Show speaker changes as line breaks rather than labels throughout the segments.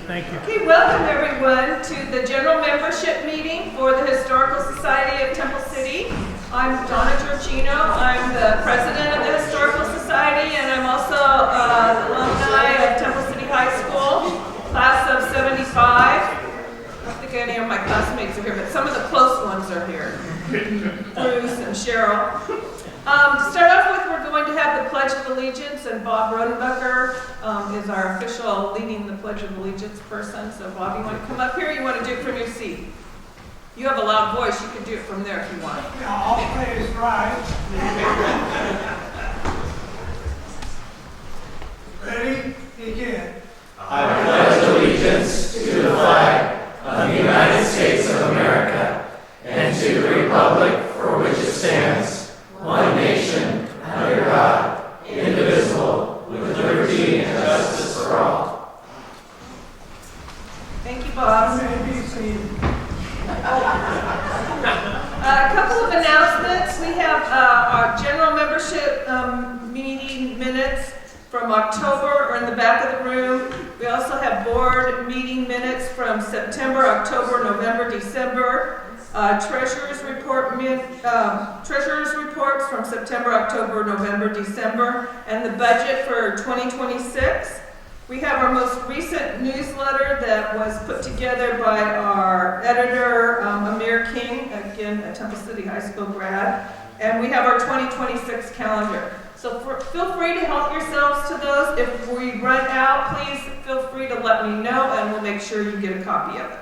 Thank you.
Okay, welcome everyone to the general membership meeting for the Historical Society of Temple City. I'm Donna Giorgino. I'm the president of the Historical Society, and I'm also an alumni of Temple City High School, class of 75. I don't think any of my classmates are here, but some of the close ones are here. Bruce and Cheryl. To start off with, we're going to have the Pledge of Allegiance, and Bob Rodenbacher is our official leading the Pledge of Allegiance person. So Bob, you want to come up here, or you want to do it from your seat? You have a loud voice, you can do it from there if you want.
Yeah, I'll play his right. Ready? Begin.
I pledge allegiance to the flag of the United States of America and to the republic for which it stands, one nation, under God, indivisible, with liberty and justice for all.
Thank you, Bob.
You may be seated.
A couple of announcements. We have our general membership meeting minutes from October are in the back of the room. We also have board meeting minutes from September, October, November, December. Treasurer's reports from September, October, November, December, and the budget for 2026. We have our most recent newsletter that was put together by our editor, Amir King, again, a Temple City High School grad, and we have our 2026 calendar. So feel free to help yourselves to those. If we run out, please feel free to let me know, and we'll make sure you get a copy of it.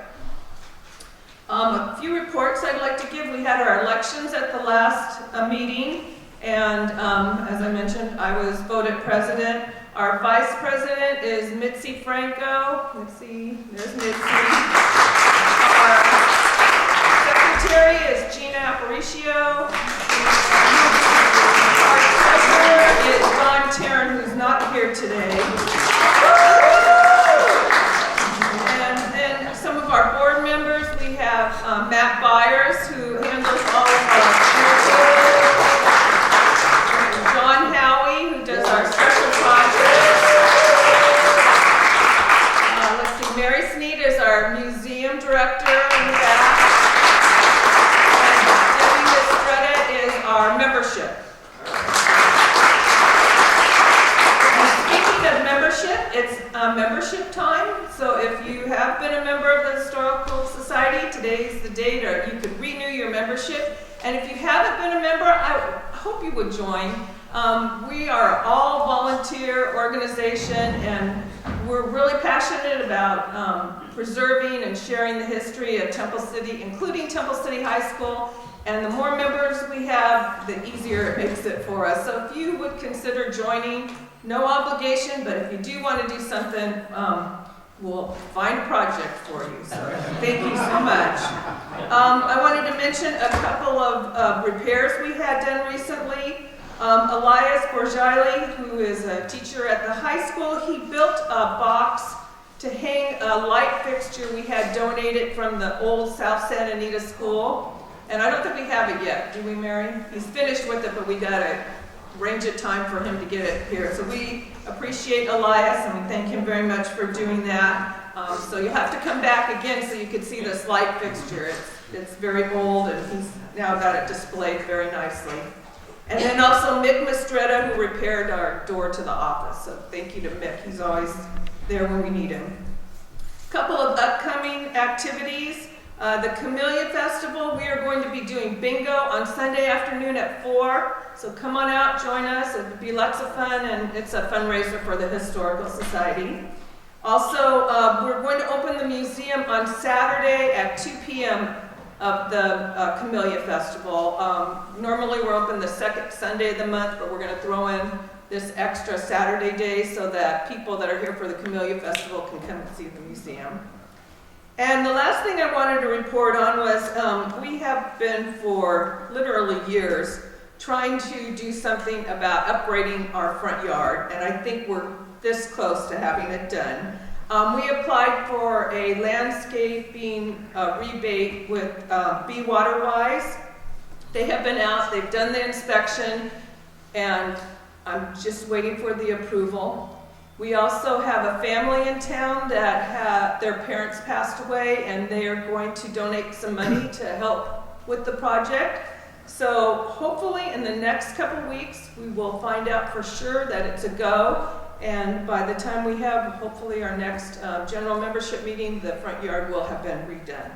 A few reports I'd like to give. We had our elections at the last meeting, and as I mentioned, I was voted president. Our vice president is Mitzi Franco. Mitzi, there's Mitzi. Our secretary is Gina Aparicio. Our treasurer is Don Tarrant, who's not here today. And then some of our board members, we have Matt Byers, who handles all of our John Howie, who does our special projects. Let's see, Mary Sneed is our museum director in the back. And Debbie Estrada is our membership. Speaking of membership, it's membership time. So if you have been a member of the Historical Society, today is the date, or you could renew your membership. And if you haven't been a member, I hope you would join. We are all volunteer organization, and we're really passionate about preserving and sharing the history of Temple City, including Temple City High School. And the more members we have, the easier it makes it for us. So if you would consider joining, no obligation, but if you do want to do something, we'll find a project for you. So thank you so much. I wanted to mention a couple of repairs we had done recently. Elias Borjali, who is a teacher at the high school, he built a box to hang a light fixture we had donated from the old South Santa Anita school. And I don't think we have it yet, do we, Mary? He's finished with it, but we got to arrange a time for him to get it here. So we appreciate Elias, and we thank him very much for doing that. So you'll have to come back again so you can see this light fixture. It's very old, and he's now got it displayed very nicely. And then also Mick Mistretta, who repaired our door to the office. So thank you to Mick. He's always there when we need him. A couple of upcoming activities. The Camellia Festival, we are going to be doing bingo on Sunday afternoon at 4. So come on out, join us. It'll be lots of fun, and it's a fundraiser for the Historical Society. Also, we're going to open the museum on Saturday at 2 p.m. of the Camellia Festival. Normally we're open the second Sunday of the month, but we're going to throw in this extra Saturday day so that people that are here for the Camellia Festival can come and see the museum. And the last thing I wanted to report on was we have been for literally years trying to do something about upgrading our front yard, and I think we're this close to having it done. We applied for a landscaping rebate with Be Waterwise. They have been out, they've done the inspection, and I'm just waiting for the approval. We also have a family in town that their parents passed away, and they are going to donate some money to help with the project. So hopefully in the next couple weeks, we will find out for sure that it's a go. And by the time we have, hopefully, our next general membership meeting, the front yard will have been redone.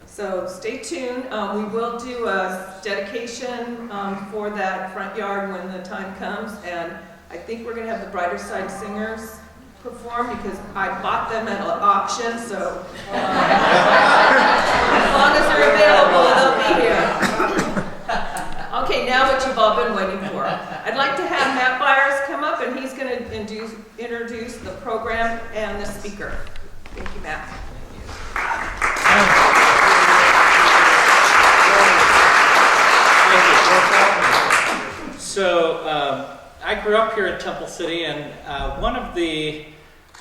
So stay tuned. We will do a dedication for that front yard when the time comes. And I think we're going to have the Brighter Side Singers perform because I bought them at an auction. So as long as they're available, they'll be here. Okay, now what you've all been waiting for. I'd like to have Matt Byers come up, and he's going to introduce the program and the speaker. Thank you, Matt.
Thank you. So I grew up here in Temple City, and one of the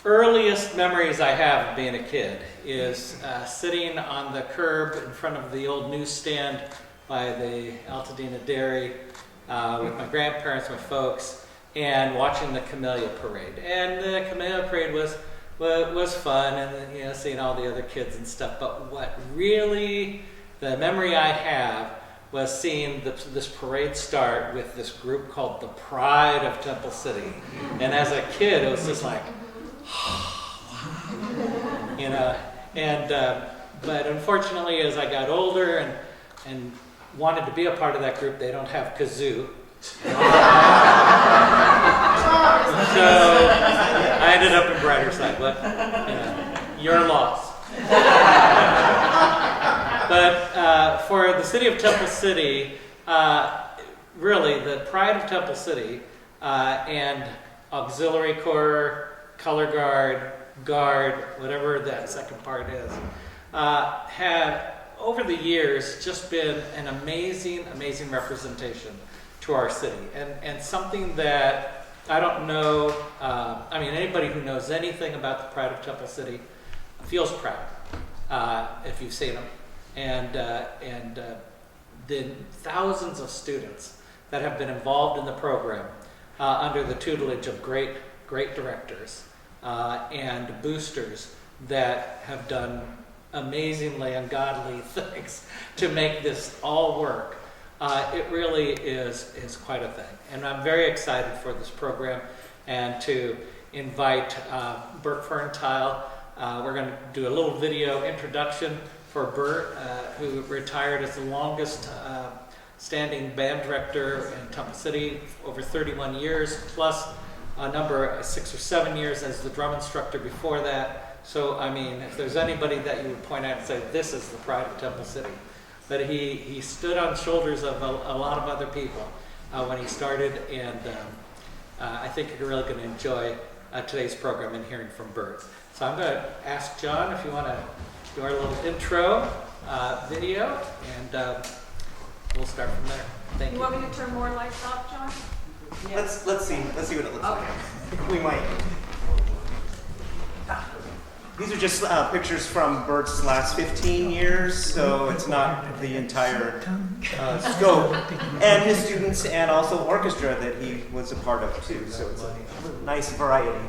earliest memories I have of being a kid is sitting on the curb in front of the old newsstand by the Altadena Dairy with my grandparents, my folks, and watching the Camellia Parade. And the Camellia Parade was fun, and seeing all the other kids and stuff. But what really, the memory I have was seeing this parade start with this group called the Pride of Temple City. And as a kid, it was just like, but unfortunately, as I got older and wanted to be a part of that group, they don't have kazoo. So I ended up in Brighter Side, but your loss. But for the city of Temple City, really the pride of Temple City and auxiliary corps, color guard, whatever that second part is, have over the years just been an amazing representation to our city, and something that I don't know, anybody who knows anything about the pride of Temple City feels proud if you've seen them, and the thousands of students that have been involved in the program under the tutelage of great directors and boosters that have done amazingly ungodly things to make this all work. It really is quite a thing. And I'm very excited for this program and to invite Bert Ferntheil. We're going to do a little video introduction for Bert, who retired as the longest standing band director in Temple City, over 31 years, plus a number, 6 or 7 years as the drum instructor before that. So, if there's anybody that you would point out and say, this is the pride of Temple City. But he stood on the shoulders of a lot of other people when he started, and I think you're really going to enjoy today's program and hearing from Bert. So I'm going to ask John if you want to do our little intro video, and we'll start from there. Thank you.
You want me to turn more lights off, John?
Yeah. Let's see what it looks like. We might. These are just pictures from Bert's last 15 years, so it's not the entire scope. And his students and also orchestra that he was a part of too, so it's a nice variety.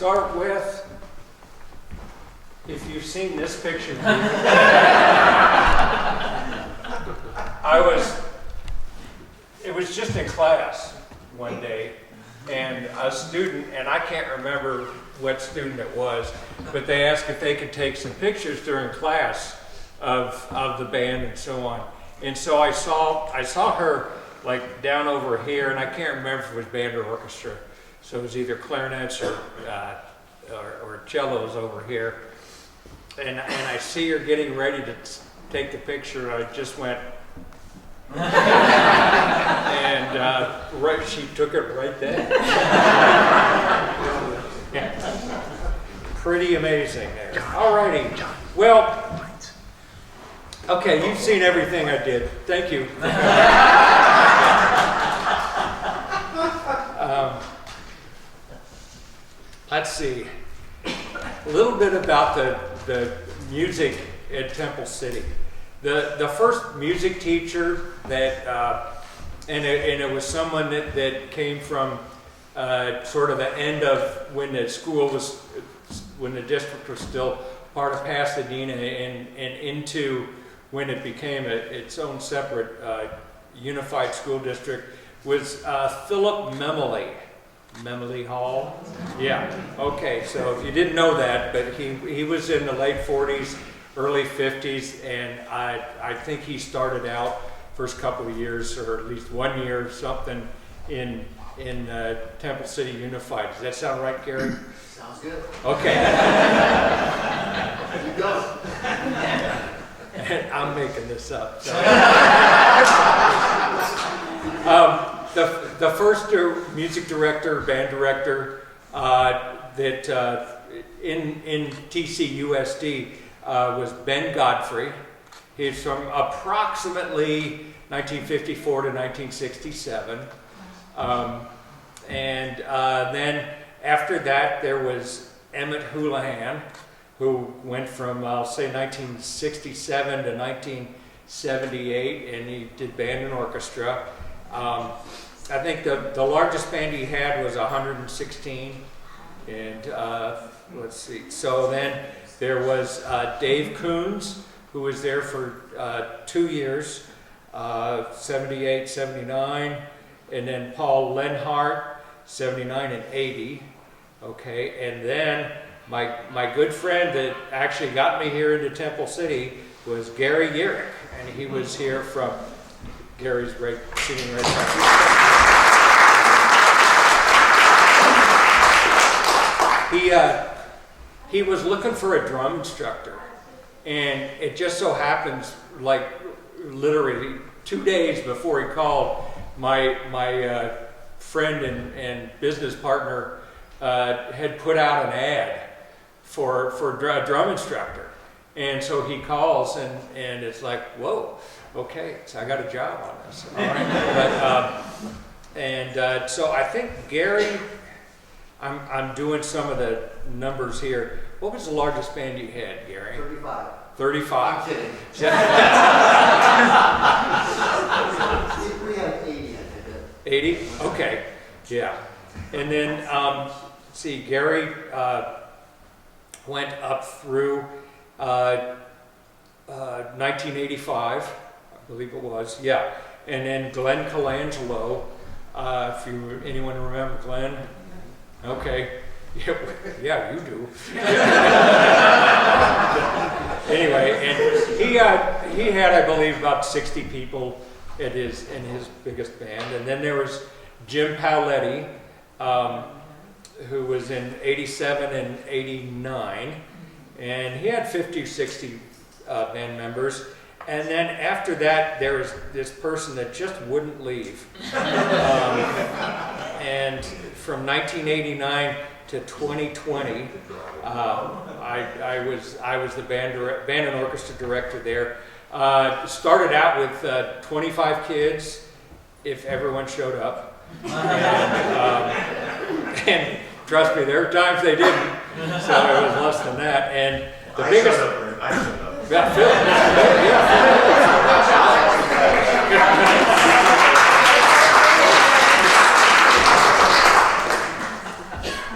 start with, if you've seen this picture, it was just in class one day, and a student, and I can't remember what student it was, but they asked if they could take some pictures during class of the band and so on. And so I saw her like down over here, and I can't remember if it was band or orchestra. So it was either clarinets or cellos over here. And I see her getting ready to take the picture. I just went, and right, she took it right there. Yeah. Pretty amazing there. All righty. Well, okay, you've seen everything I did. Thank you. Let's see. A little bit about the music at Temple City. The first music teacher that, and it was someone that came from sort of the end of when the school was, when the district was still part of Pasadena, and into when it became its own separate unified school district, was Philip Memely. Memely Hall? Yeah, okay, so if you didn't know that, but he was in the late 40s, early 50s, and I think he started out first couple of years, or at least 1 year or something, in Temple City Unified. Does that sound right, Gary?
Sounds good.
Okay.
You go.
I'm making this up. So. The first music director, band director that in TCUSD was Ben Godfrey. He's from approximately 1954 to 1967. And then after that, there was Emmett Houlihan, who went from, I'll say, 1967 to 1978, and he did band and orchestra. I think the largest band he had was 116, and let's see. So then there was Dave Coons, who was there for 2 years, 78, 79, and then Paul Lenhart, 79 and 80. Okay, and then my good friend that actually got me here into Temple City was Gary Yerrick, and he was here from, Gary's right, sitting right there. He was looking for a drum instructor, and it just so happens, like literally 2 days before he called, my friend and business partner had put out an ad for a drum instructor, and so he calls, and it's like, whoa, okay, so I got a job on this. All right, but so I think Gary. I'm doing some of the numbers here. What was the largest band you had, Gary?
35.
35.
I'm kidding. We had 80, I think.
80? Okay, yeah. And then, see, Gary went up through 1985, I believe it was, yeah. And then Glenn Colangelo, if anyone remember Glenn? Okay. Yeah, you do. Anyway, and he had, I believe, about 60 people in his biggest band. And then there was Jim Pauletti, who was in 87 and 89. And he had 50 or 60 band members. And then after that, there was this person that just wouldn't leave. And from 1989 to 2020, I was the band and orchestra director there. Started out with 25 kids, if everyone showed up. And trust me, there were times they didn't, so it was less than that. And the biggest.
I showed up.
Yeah, Phil.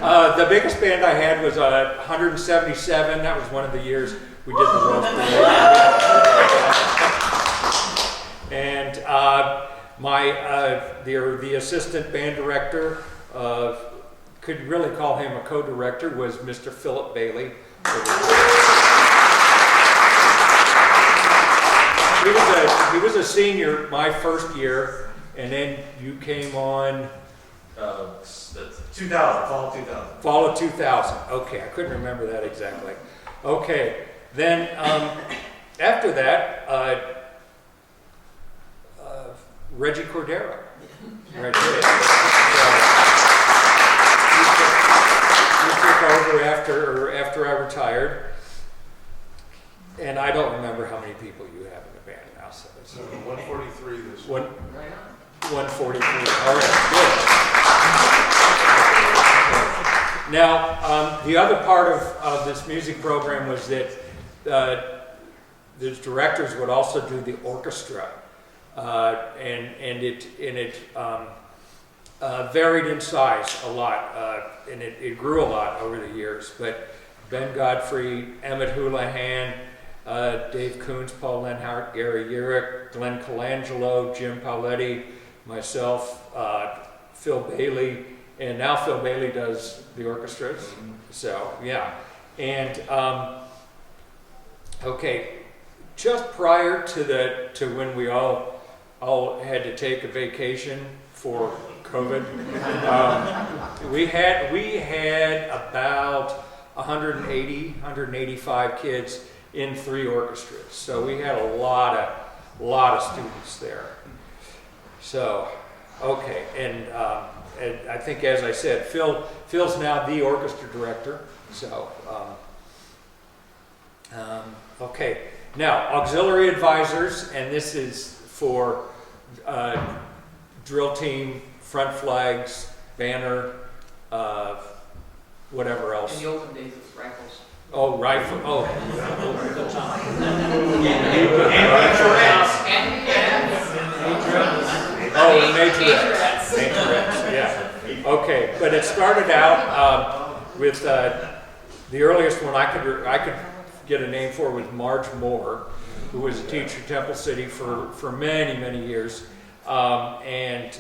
The biggest band I had was 177. That was one of the years we did the Rose Parade. And the assistant band director, could really call him a co-director, was Mr. Philip Bailey. He was a senior my first year, and then you came on
2000, fall 2000.
fall of 2000. Okay, I couldn't remember that exactly. Okay, then after that, Reggie Cordero. Right there. He took over after I retired, and I don't remember how many people you have in the band now. So it's
143 this
one. 143. All right, good. Now, the other part of this music program was that the directors would also do the orchestra, and it varied in size a lot, and it grew a lot over the years. But Ben Godfrey, Emmett Houlihan, Dave Coons, Paul Lenhart, Gary Urich, Glenn Colangelo, Jim Pauletti, myself, Phil Bailey, and now Phil Bailey does the orchestras. So yeah, and okay, just prior to when we all had to take a vacation for COVID, we had about 185 kids in 3 orchestras. So we had a lot of students there. So, okay, and I think, as I said, Phil's now the orchestra director. So, okay, now auxiliary advisors, and this is for drill team, front flags, banner, whatever else.
In the olden days, it was rifles.
Oh, rifle. Oh, majorettes. Yeah. Okay, but it started out with the earliest one I could get a name for was Marge Moore, who was a teacher at Temple City for many years, and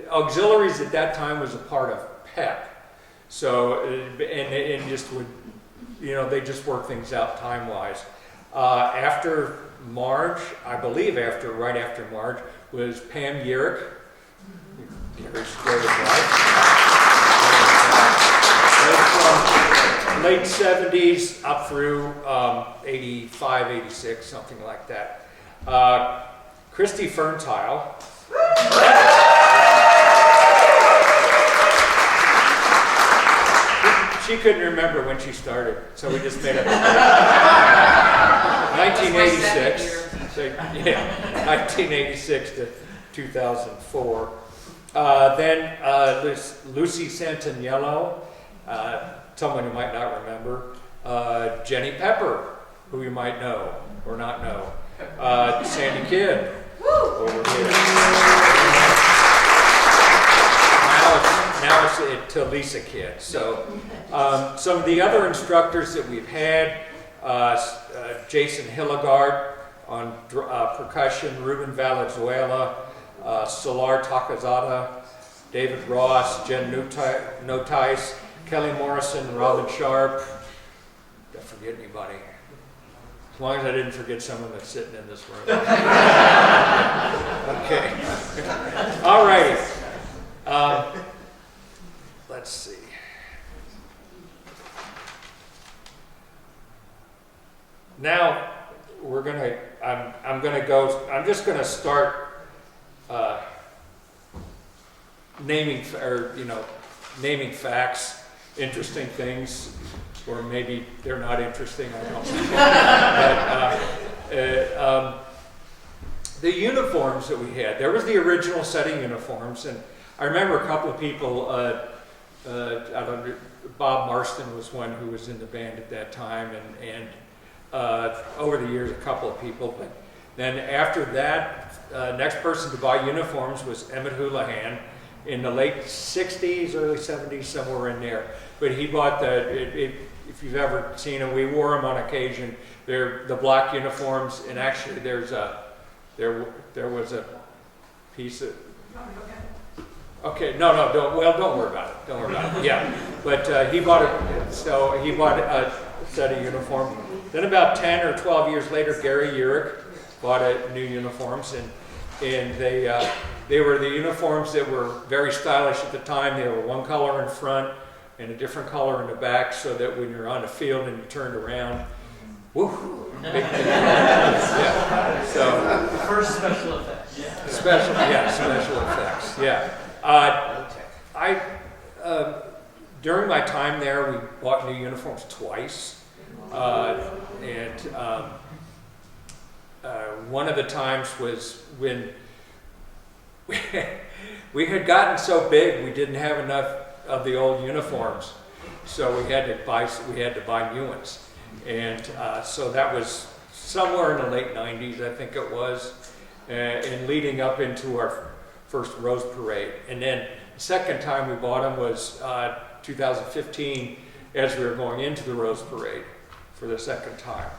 auxiliaries at that time was a part of PEP. So, and just would, they just work things out time-wise. After Marge, I believe right after Marge, was Pam Yerrick, Gary's wife. From late 70s up through 85, 86, something like that. Bert Ferntheil. She couldn't remember when she started, so we just made it 1986. So, yeah, 1986 to 2004. Then Lucy Santaniello, someone you might not remember. Jenny Pepper, who you might know or not know. Sandy Kidd, over here. Now it's to Lisa Kidd. So some of the other instructors that we've had, Jason Hilligard on percussion, Ruben Valenzuela, Solar Takazada, David Ross, Jen Notice, Kelly Morrison, Robin Sharp. Did I forget anybody? As long as I didn't forget someone that's sitting in this room. Okay. All righty. Let's see. Now I'm just gonna start naming facts, interesting things, or maybe they're not interesting. I don't know. The uniforms that we had. There was the original set of uniforms, and I remember a couple of people. Bob Marston was one who was in the band at that time, and over the years, a couple of people. But then after that, next person to buy uniforms was Emmett Houlihan, in the late 60s, early 70s, somewhere in there. But he bought if you've ever seen them, we wore them on occasion. They're the black uniforms, and actually there was a piece of, okay, no, don't worry about it. Don't worry about it. Yeah, but he bought a set of uniforms. Then about 10 or 12 years later, Gary Urich bought new uniforms, and they were the uniforms that were very stylish at the time. They were one color in front and a different color in the back, so that when you're on the field and you turned around, woo, big thing. Yeah. So
The first special effects.
special effects. Yeah. During my time there, we bought new uniforms twice, and one of the times was when we had gotten so big we didn't have enough of the old uniforms, so we had to buy new ones, and so that was somewhere in the late 90s, I think it was, and leading up into our first Rose Parade. And then the second time we bought them was 2015, as we were going into the Rose Parade for the second time.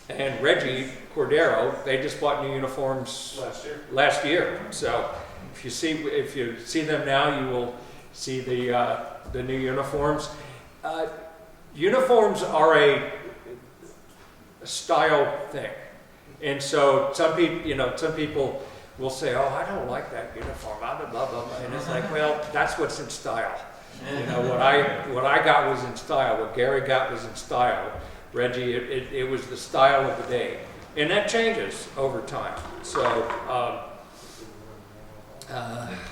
And Reggie Cordero, they just bought new uniforms last year. So if you see them now, you will see the new uniforms. Uniforms are a style thing, and so some people will say, "Oh, I don't like that uniform," blah blah blah blah, and it's like, well, that's what's in style. What I got was in style. What Gary got was in style. Reggie, it was the style of the day, and that changes over time. So,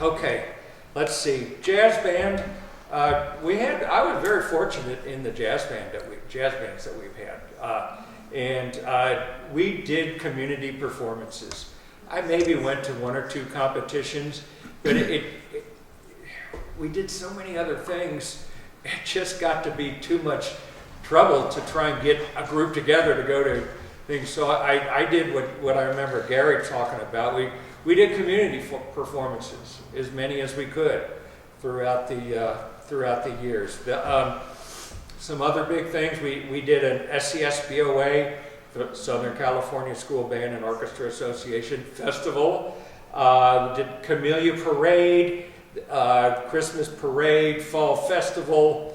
okay, let's see. Jazz band. I was very fortunate in the jazz bands that we've had, and we did community performances. I maybe went to one or two competitions, but we did so many other things. It just got to be too much trouble to try and get a group together to go to things. So I did what I remember Gary talking about. We did community performances, as many as we could throughout the years. Some other big things, we did an SCSBOA, the Southern California School Band and Orchestra Association Festival. We did Camellia Parade, Christmas Parade, Fall Festival,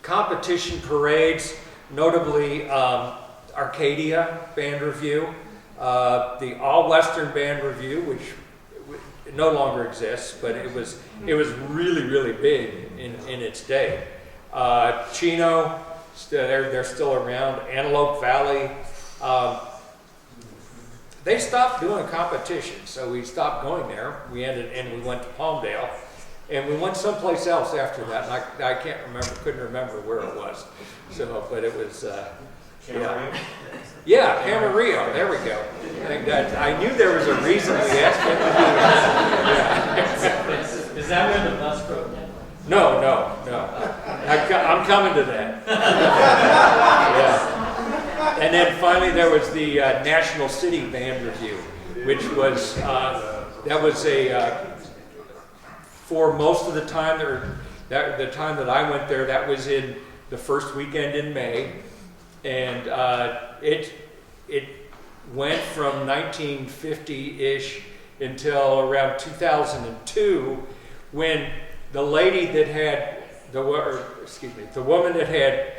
competition parades, notably Arcadia Band Review, the All Western Band Review, which no longer exists, but it was really, really big in its day. Chino, they're still around. Antelope Valley. They stopped doing competitions, so we stopped going there. We went to Palmdale, and we went someplace else after that. And I couldn't remember where it was. So, but it was, yeah, Camarillo. There we go. I knew there was a reason we asked him to do that.
Is that where the bus broke down?
No. I'm coming to that. Yeah. And then finally there was the National City Band Review, which was, that was for most of the time, the time that I went there, that was in the first weekend in May. And it went from 1950-ish until around 2002, when the lady that had the woman that had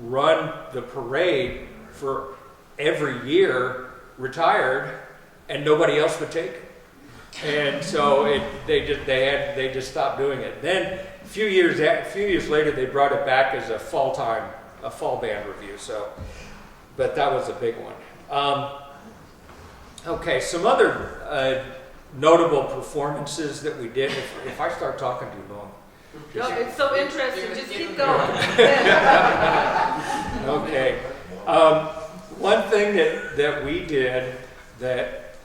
run the parade for every year retired, and nobody else would take it. And so they just stopped doing it. Then a few years later, they brought it back as a fall band review. So, but that was a big one. Okay, some other notable performances that we did. If I start talking too long.
No, it's so interesting. Just keep going.
Okay. One thing that we did that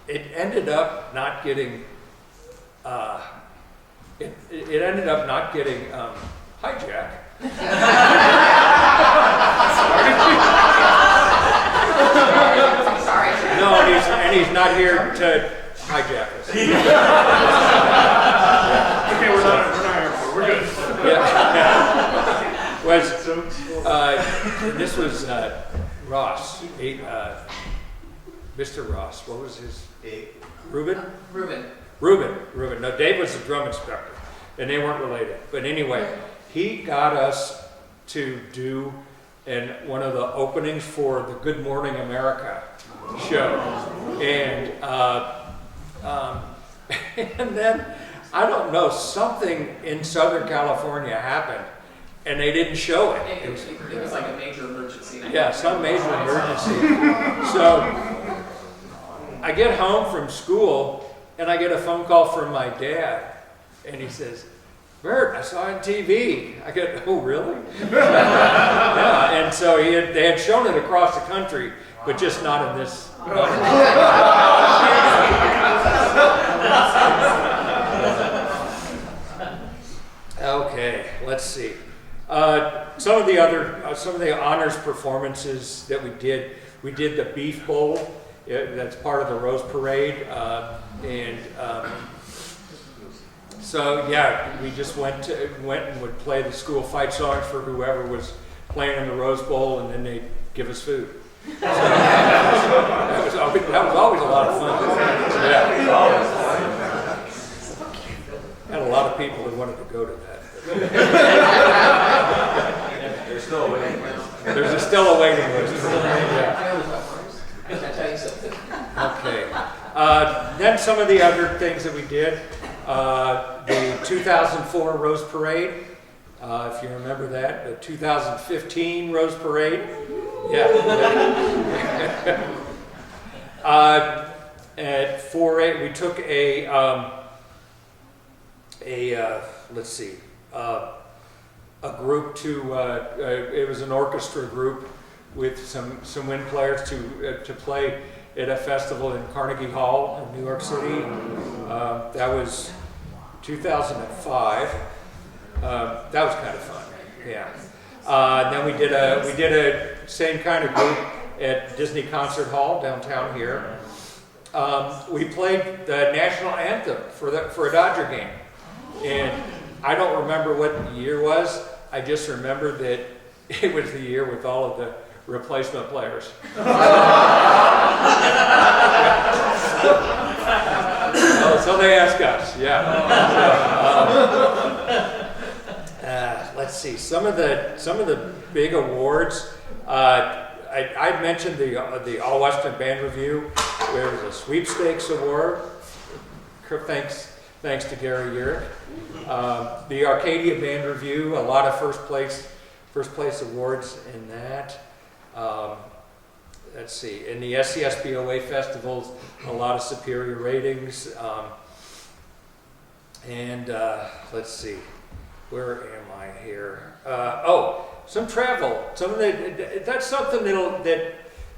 it ended up not getting it ended up not getting hijacked. Sorry. No, and he's not here to hijack
Okay, we're not airport. We're good.
Yeah. Was this was Ross, Mr. Ross. What was his? Reuben. No, Dave was the drum instructor, and they weren't related. But anyway, he got us to do one of the openings for the Good Morning America show, and and then I don't know, something in Southern California happened, and they didn't show it.
It was like a major emergency.
Yeah, some major emergency. So I get home from school and I get a phone call from my dad, and he says, "Bert, I saw it on TV." I go, "Oh, really?" Yeah, and so they had shown it across the country, but just not in this. Okay, let's see. Some of the honors performances that we did the Beef Bowl. That's part of the Rose Parade, so yeah, we just went and would play the school fight songs for whoever was playing in the Rose Bowl, and then they'd give us food. So that was always a lot of fun. Yeah. Had a lot of people that wanted to go to that.
There's still a waiting list.
There's still a waiting list. Yeah.
Can I tell you something?
Okay. Then some of the other things that we did. The 2004 Rose Parade, if you remember that. The 2015 Rose Parade. Yeah. At 4-8, we took a group to, it was an orchestra group with some wind players to play at a festival in Carnegie Hall in New York City. That was 2005. That was kind of fun. Yeah. Then we did a same kind of group at Disney Concert Hall downtown here. We played the national anthem for a Dodger game, and I don't remember what the year was. I just remember that it was the year with all of the replacement players. So they asked us, yeah. Let's see, some of the big awards. I mentioned the All Western Band Review. There was a sweepstakes award. Thanks to Gary Urick. The Arcadia Band Review, a lot of first place awards in that. Let's see, in the SCSBOA festivals, a lot of superior ratings. Let's see, where am I here? Some travel. That's something that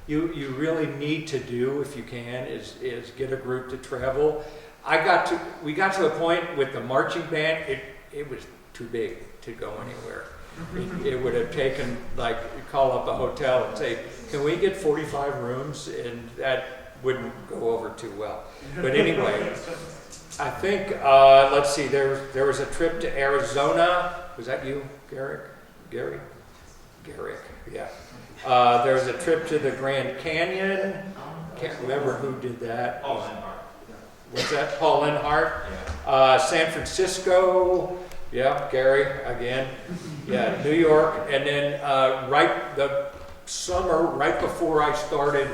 you really need to do if you can is get a group to travel. We got to a point with the marching band. It was too big to go anywhere. It would have taken, like, call up a hotel and say, "Can we get 45 rooms?" And that wouldn't go over too well. But anyway, I think let's see. There was a trip to Arizona. Was that you, Garrick? Gary? Garrick. Yeah. There was a trip to the Grand Canyon. Can't remember who did that.
Paul Lenhart.
What's that? Paul Lenhart. San Francisco. Yeah, Gary again. Yeah, New York, and then the summer right before I started,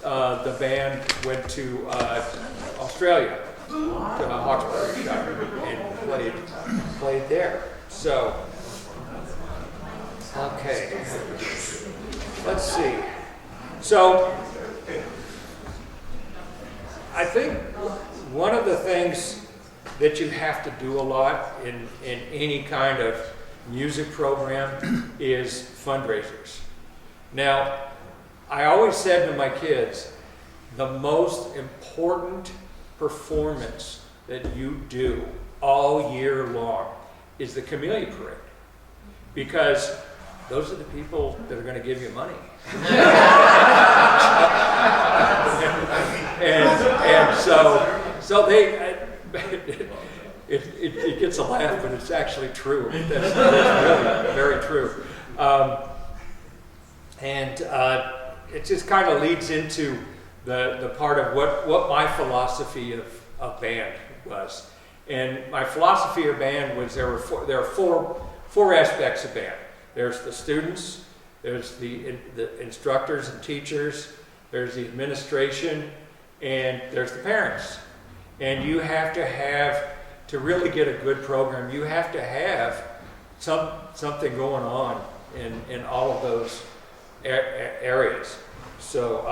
the band went to Australia, to Hawkesbury Shire, and played there. So, okay, let's see. So, I think one of the things that you have to do a lot in any kind of music program is fundraisers. Now, I always said to my kids, the most important performance that you do all year long is the Camellia Parade, because those are the people that are going to give you money. and so they it gets a laugh, but it's actually true. That's really very true. And it just kind of leads into the part of what my philosophy of band was. And my philosophy of band was there are four aspects of band. There's the students, there's the instructors and teachers, there's the administration, and there's the parents. And you have to really get a good program, you have to have something going on in all of those areas. So,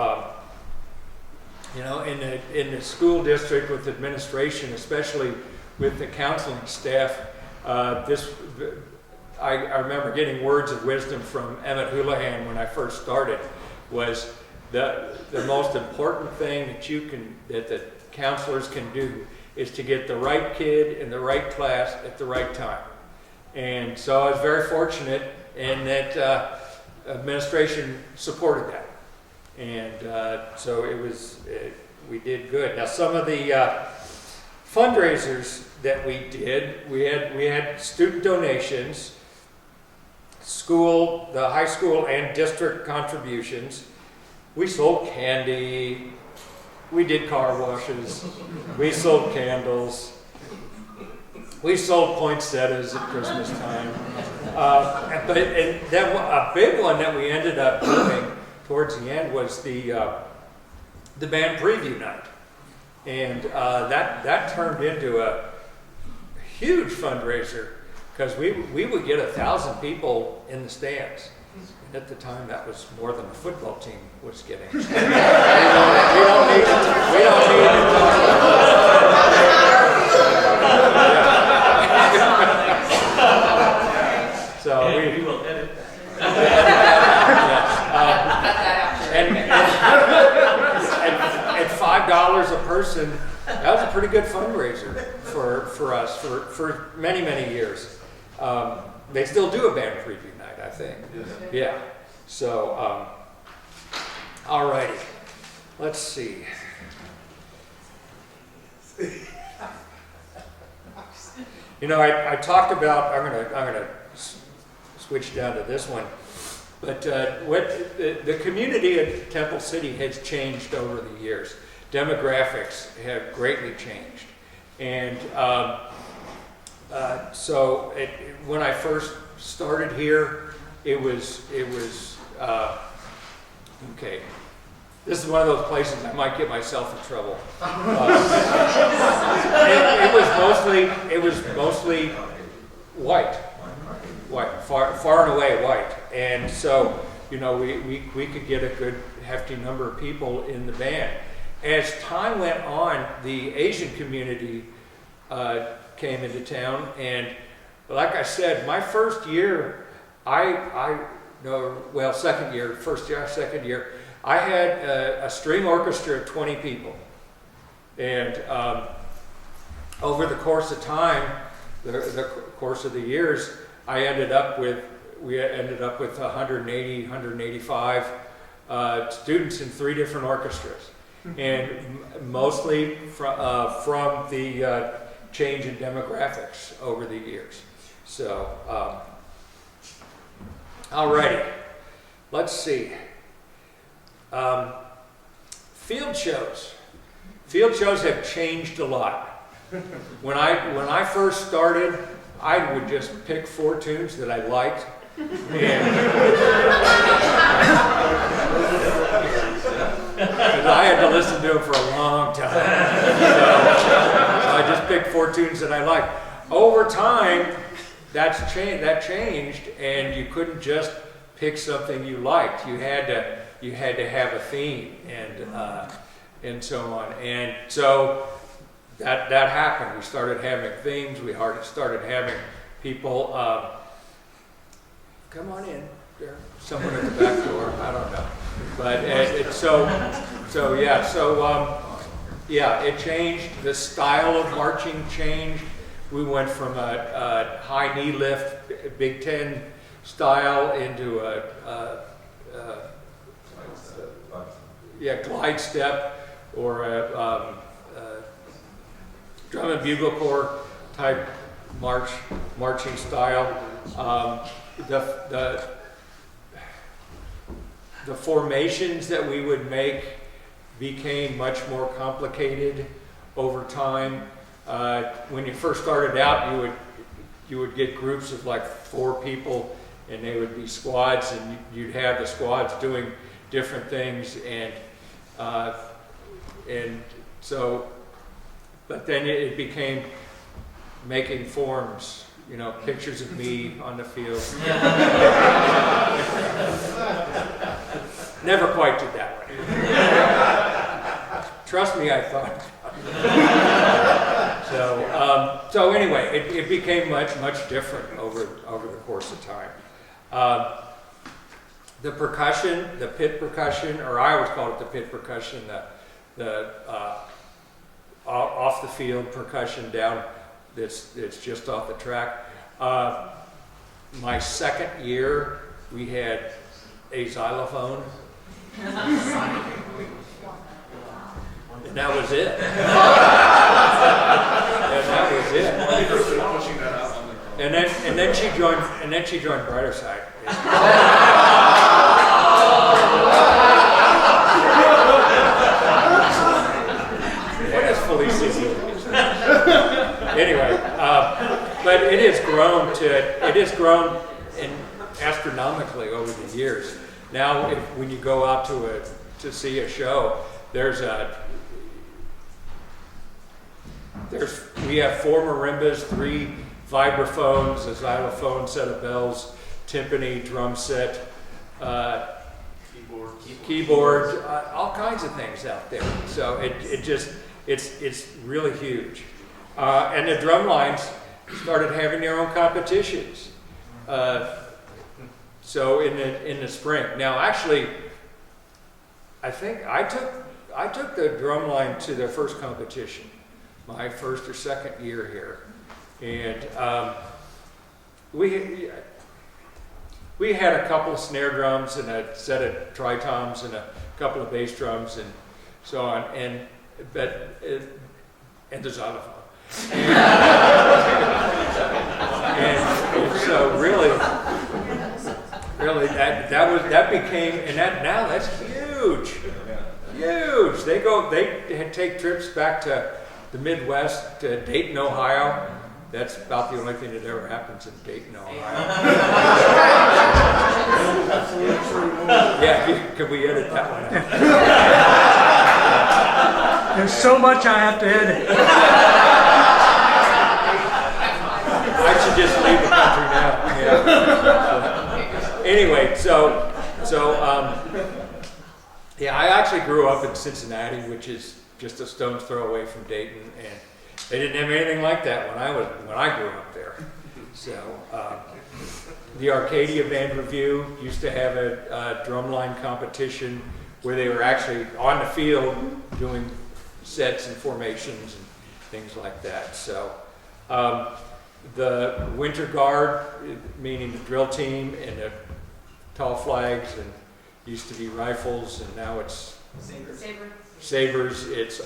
in the school district with administration, especially with the counseling staff, I remember getting words of wisdom from Emmett Houlihan when I first started, was the most important thing that the counselors can do is to get the right kid in the right class at the right time. And so I was very fortunate in that administration supported that. And so we did good. Now some of the fundraisers that we did, we had student donations, the high school and district contributions. We sold candy, we did car washes, we sold candles, we sold poinsettias at Christmas time. But a big one that we ended up doing towards the end was the band preview night. And that turned into a huge fundraiser because we would get 1,000 people in the stands. And at the time, that was more than the football team was getting. we don't need to talk about so we will edit. And $5 a person, that was a pretty good fundraiser for us for many, many years. They still do a band preview night, I think. Yeah. So, all righty. Let's see. I talked about. I'm gonna switch down to this one. But what the community of Temple City has changed over the years. Demographics have greatly changed, and so when I first started here, it was okay. This is one of those places I might get myself in trouble. It was mostly white, far and away white. And so, we could get a good hefty number of people in the band. As time went on, the Asian community came into town, and like I said, my first year, second year, I had a string orchestra of 20 people. And over the course of time, the course of the years, we ended up with 180, 185 students in 3 different orchestras, and mostly from the change in demographics over the years. So, alrighty, let's see. Field shows. Field shows have changed a lot. When I first started, I would just pick 4 tunes that I liked, and I had to listen to them for a long time. So I just picked 4 tunes that I liked. Over time, that changed, and you couldn't just pick something you liked. You had to have a theme and so on. And so that happened. We started having themes. We started having people come on in. There's someone at the back door. I don't know. But it changed. The style of marching changed. We went from a high knee lift, Big Ten style into a glide step or a drum and bugle corps type marching style. The formations that we would make became much more complicated over time. When you first started out, you would get groups of like 4 people, and they would be squads, and you'd have the squads doing different things, and so, but then it became making forms, you know, pictures of me on the field. Never quite did that way. Trust me, I thought. So anyway, it became much different over the course of time. The percussion, the pit percussion, or I always call it the pit percussion, the off the field percussion down. It's just off the track. My second year, we had a xylophone. And that was it. And then she joined Brighter Side. What is fully seasoned? Anyway, but it has grown astronomically over the years. Now, when you go out to see a show, we have 4 marimbas, 3 vibraphones, a xylophone, set of bells, timpani, drum set, keyboard, all kinds of things out there. So it's really huge. And the drum lines started having their own competitions. So in the spring. Now, actually, I think I took the drum line to their first competition, my first or second year here, and we had a couple of snare drums and a set of tritoms and a couple of bass drums and so on, and the xylophone. And so really that became, and now that's huge. They take trips back to the Midwest, to Dayton, Ohio. That's about the only thing that ever happens in Dayton, Ohio. Yeah, can we edit that one out?
There's so much I have to edit.
I should just leave the country now. Yeah. Anyway, yeah, I actually grew up in Cincinnati, which is just a stone's throw away from Dayton, and they didn't have anything like that when I grew up there. So the Arcadia Band Review used to have a drumline competition where they were actually on the field doing sets and formations and things like that. So the Winter Guard, meaning the drill team, and the tall flags, and used to be rifles, and now it's sabers. It's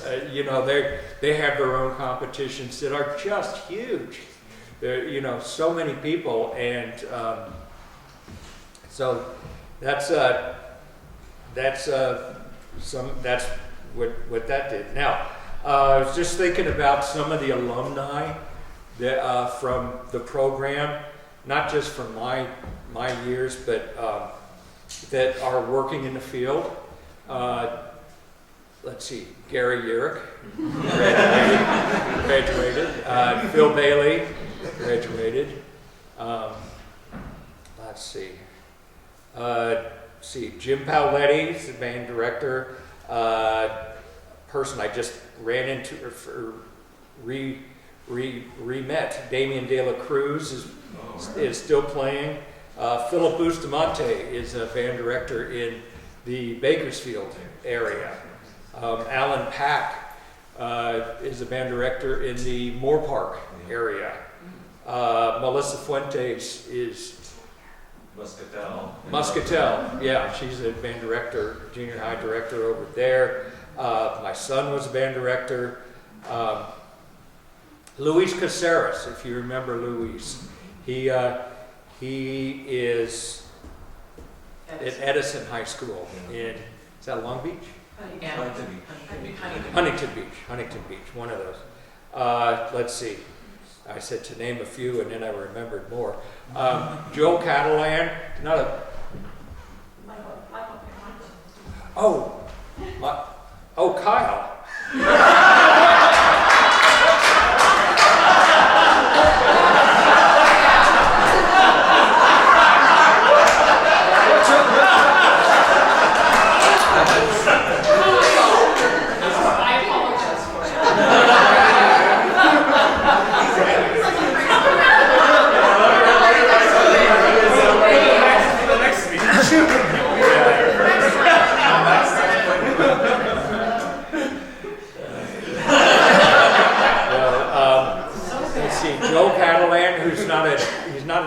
they have their own competitions that are just huge. There, so many people, and so that's what that did. Now, I was just thinking about some of the alumni that, from the program, not just from my years, but that are working in the field. Let's see, Gary Yerrick graduated. Phil Bailey graduated. Let's see. Jim Pauletti is the band director. Person I just ran into or re-met. Damian De La Cruz is still playing. Philip Bustamante is a band director in the Bakersfield area. Alan Pack is a band director in the Moore Park area. Melissa Fuentes is Muscatel, yeah, she's a band director, junior high director over there. My son was a band director. Luis Caceres, if you remember Luis. He is at Edison High School in, is that Long Beach? Huntington Beach, one of those. Let's see. I said to name a few, and then I remembered more. Joe Catalan, not a. Oh, Kyle.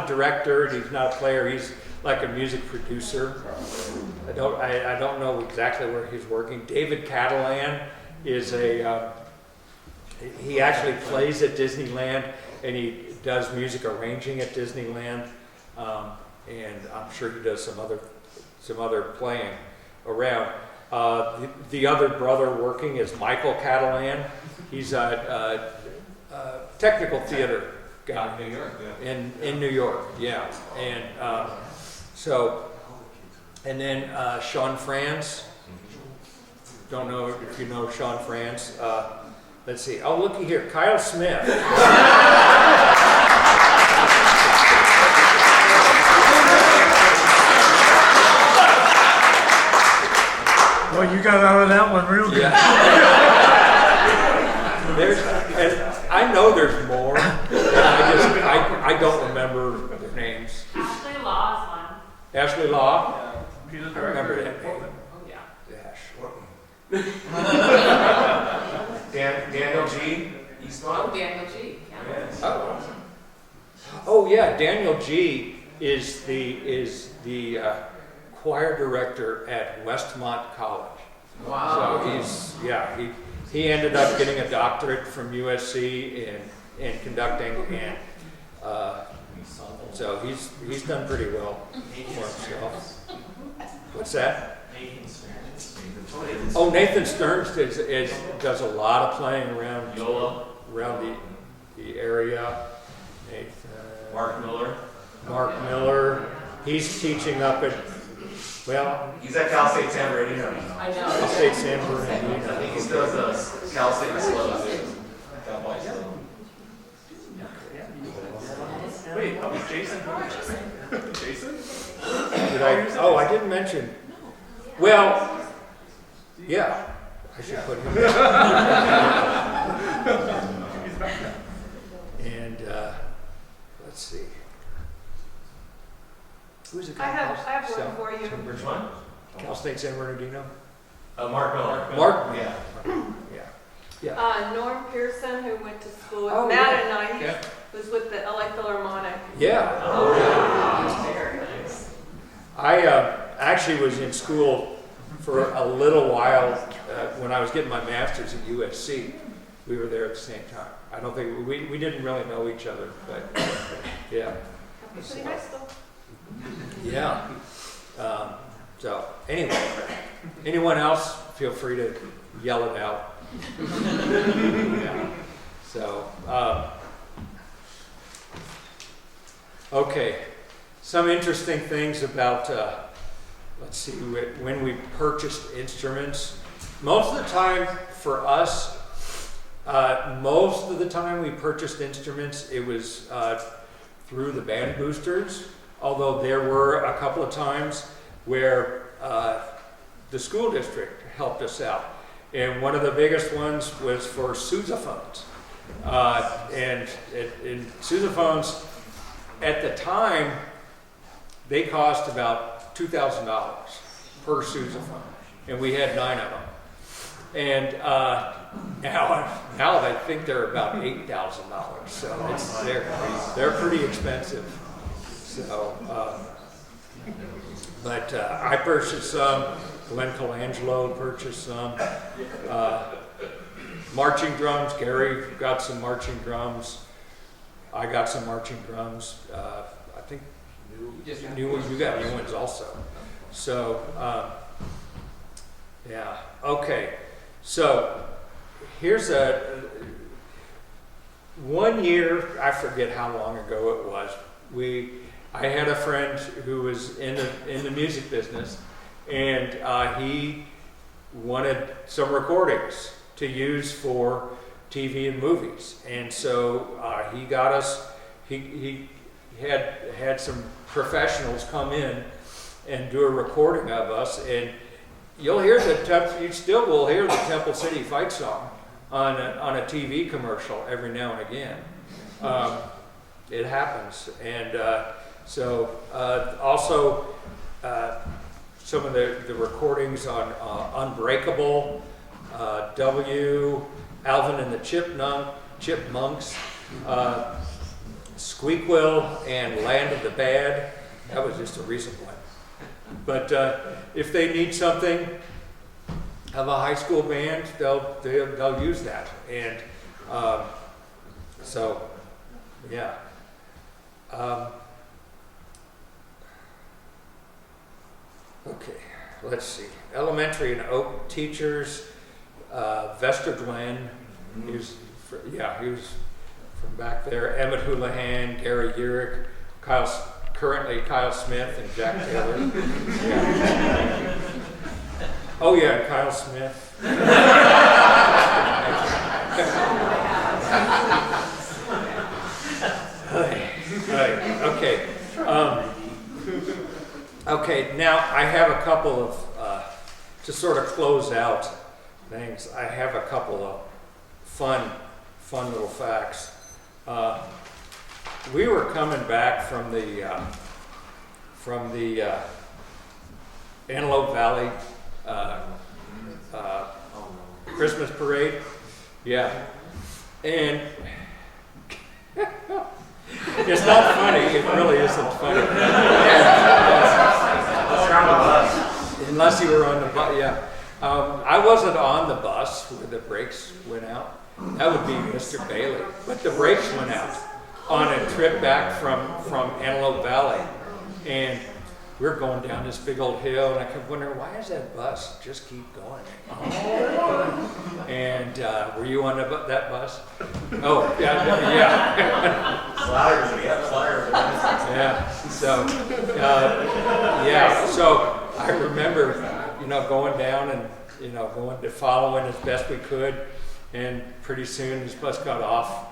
Director, he's not a player, he's like a music producer. I don't know exactly where he's working. David Catalan is he actually plays at Disneyland, and he does music arranging at Disneyland, and I'm sure he does some other playing around. The other brother working is Michael Catalan. He's a technical theater guy
New York, yeah.
in New York, yeah. And and then Sean Franz. Don't know if you know Sean Franz. Let's see. Oh, looky here, Kyle Smith.
Well, you got out of that one real good.
Yeah. And I know there's more. I don't remember their names.
Ashley Law is one.
Ashley Law.
She's a
I
director.
remember that name.
Oh, yeah.
Daniel G.
Oh, Daniel G. Yeah.
Oh yeah, Daniel G. is the choir director at Westmont College.
Wow.
So he ended up getting a doctorate from USC in conducting, and so he's done pretty well for himself. What's that? Oh, Nathan Stearns does a lot of playing around the area. Nathan,
Mark
Miller. He's teaching up at, well,
He's at Cal State San Bernardino.
I know.
I'll say San
I
Bernardino.
think he still does Cal State Slow.
Wait, how was Jason? Jason?
I didn't mention. Well, yeah, I should put him down. And let's see. Who's it?
I have one for you.
Which one?
Cal State San Bernardino.
Mark Miller.
Mark.
Yeah.
Yeah.
Norm Pearson, who went to school with
Oh,
Matt
yeah.
and I, he
Yeah.
was with the LA Philharmonic.
Yeah.
Very nice.
I actually was in school for a little while when I was getting my master's at USC. We were there at the same time. I don't think we didn't really know each other, but yeah.
Pretty nice though.
Yeah. So anyway, anyone else? Feel free to yell it out. Yeah. So okay. Some interesting things about, let's see, when we purchased instruments. Most of the time for us, most of the time we purchased instruments, it was through the band boosters, although there were a couple of times where the school district helped us out. And one of the biggest ones was for sousaphones. And sousaphones, at the time, they cost about $2,000 per sousaphone, and we had 9 of them. And now I think they're about $8,000. So they're pretty expensive. So, but I purchased some. Glenn Colangelo purchased some. marching drums. Gary got some marching drums. I got some marching drums. I think new ones. You got new ones also. So yeah. Okay. So here's one year. I forget how long ago it was. I had a friend who was in the music business, and he wanted some recordings to use for TV and movies, and so he got us. He had some professionals come in and do a recording of us, and you still will hear the Temple City fight song on a TV commercial every now and again. It happens, and so also some of the recordings on Unbreakable, Alvin and the Chipmunks, Squeakquel, and Land of the Bad. That was just a recent one. But if they need something of a high school band, they'll use that, and so yeah. Okay, let's see. Elementary and Oak teachers, Vester Glenn, he was from back there. Emmett Houlihan, Gary Urick, currently Kyle Smith and Jack Taylor. Yeah. Oh yeah, Kyle Smith. Okay. Okay. Now I have a couple of to sort of close out things. I have a couple of fun little facts. We were coming back from the Antelope Valley Christmas parade. Yeah, and it's not funny. It really isn't funny. Unless you were on the bus. Yeah, I wasn't on the bus where the brakes went out. That would be Mr. Bailey. But the brakes went out on a trip back from Antelope Valley, and we're going down this big old hill, and I kept wondering, why does that bus just keep going? And were you on that bus? Oh, yeah. Yeah. So, So I remember, going down and going to following as best we could, and pretty soon this bus got off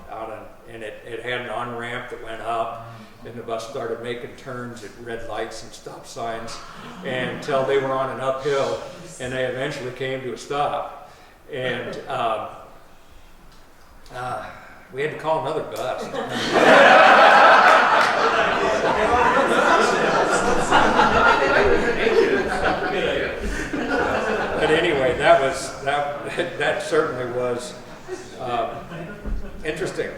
and it had an on-ramp that went up. And the bus started making turns at red lights and stop signs until they were on an uphill, and they eventually came to a stop. And we had to call another bus. But anyway, that certainly was interesting.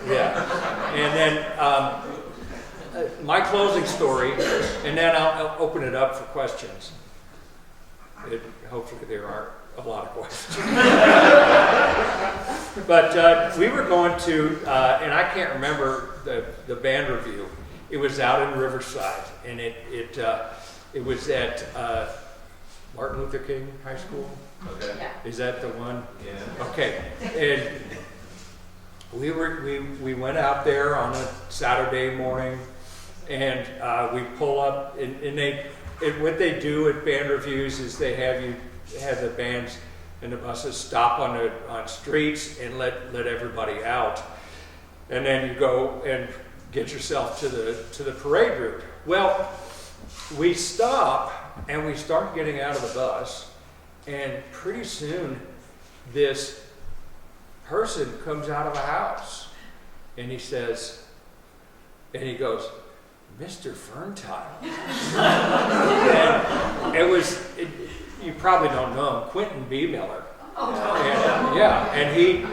Yeah, and then. My closing story, and then I'll open it up for questions. Hopefully there aren't a lot of questions. But we were going to, and I can't remember the band review. It was out in Riverside, and it was at Martin Luther King High School.
Okay.
Yeah.
Is that the one?
Yeah.
Okay. And we went out there on a Saturday morning. And we pull up, and what they do at band reviews is they have the bands and the buses stop on streets and let everybody out, and then you go and get yourself to the parade route. Well, we stop and we start getting out of the bus, and pretty soon this person comes out of a house, and he goes, Mr. Ferntheil. And you probably don't know him, Quentin B. Miller. And he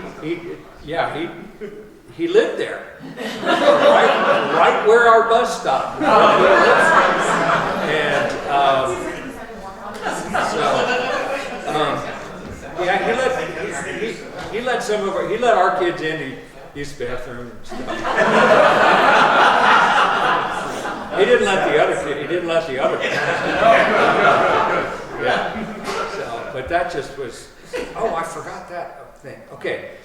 lived there, right where our bus stopped. And he lived. he let our kids in. He used the bathroom and stuff. He didn't let the other kid. He didn't let the other kids. Yeah. So, but that just was. Oh, I forgot that thing. Okay.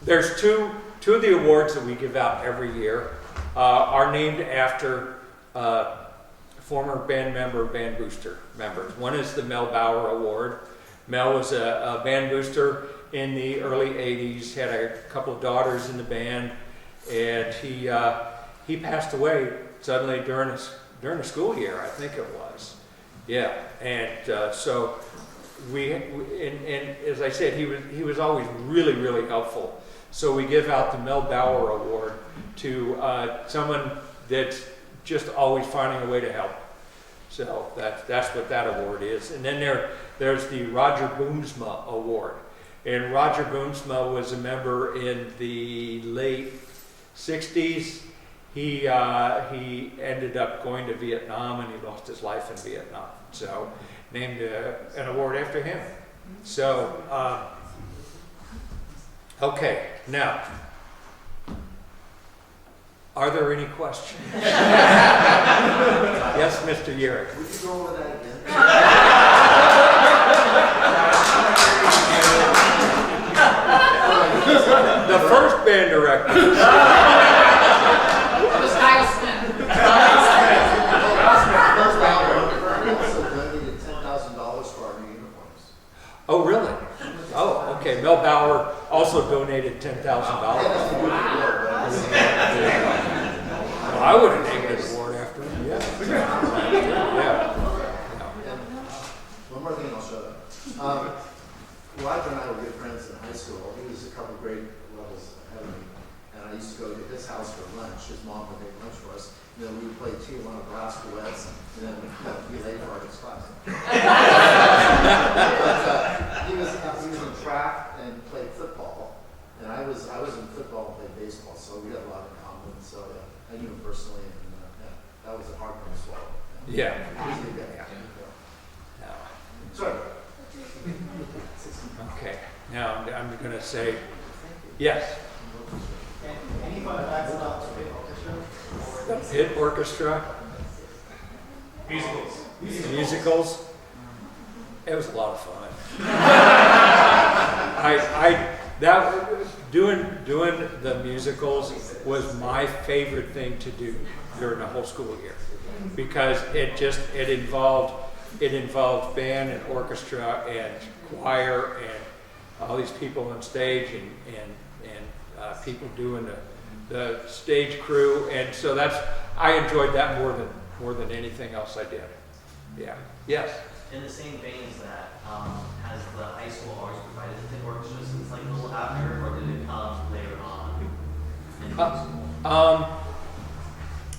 There's two of the awards that we give out every year are named after former band member, band booster members. One is the Mel Bauer Award. Mel was a band booster in the early 80s, had a couple of daughters in the band, and he passed away suddenly during a school year, I think it was. Yeah, and so and as I said, he was always really, really helpful. So we give out the Mel Bauer Award to someone that's just always finding a way to help. So that's what that award is. And then there's the Roger Boomsma Award. And Roger Boomsma was a member in the late 60s. He ended up going to Vietnam, and he lost his life in Vietnam. So named an award after him. So, okay, now, are there any questions? Yes, Mr. Yerrick.
Would you go over that again?
The first band director.
It was Kyle Smith.
Also donated $10,000 for our new uniforms.
Oh, really? Oh, okay. Mel Bauer also donated $10,000. I would have named this award after him. Yeah. Yeah.
One more thing I'll show you. Roger and I were good friends in high school. He was a couple grade levels ahead of me. And I used to go to his house for lunch. His mom would make lunch for us. And then we would play Tijuana brass duets. And then be late for our next class. He was in track and played football. And I was in football and played baseball. So we had a lot in common. So I knew him personally. And that was a hard one to swallow.
Yeah.
Sorry.
Okay. Now I'm going to say yes.
Any fun facts about the Pit
The Pit
Orchestra?
Orchestra. Musicals. It was a lot of fun. Doing the musicals was my favorite thing to do during the whole school year, because it involved band and orchestra and choir and all these people on stage and people doing the stage crew, and so I enjoyed that more than anything else I did. Yeah. Yes.
In the same vein as that, has the high school always provided the Pit Orchestra since like a little after, or did it come later on in high school?